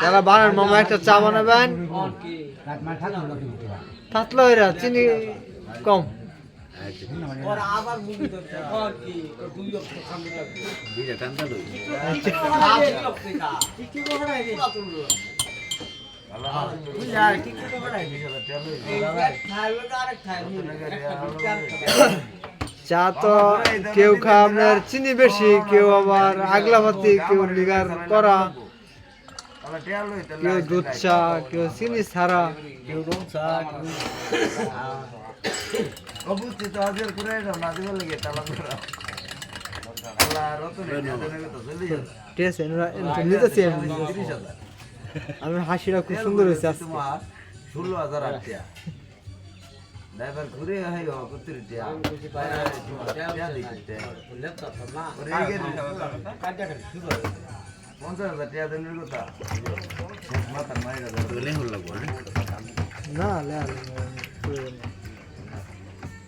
তারা বানান মামা একটা চা বানাবেন পাতলা হইরা চিনি কম চা তো কেউ খায় আপনার চিনি বেশি, কেউ আবার আগলাপাতি, কেউ লিগার করা, কেউ দুধ চা, কেউ চিনি ছাড়া, কেউ রং চা। আমি হাসিটা খুব সুন্দর হয়েছে। 16,000 ড্রাইভার ঘুরে হাই করতে 50,000 টাকা দেনের কথা মাথা মাইরা না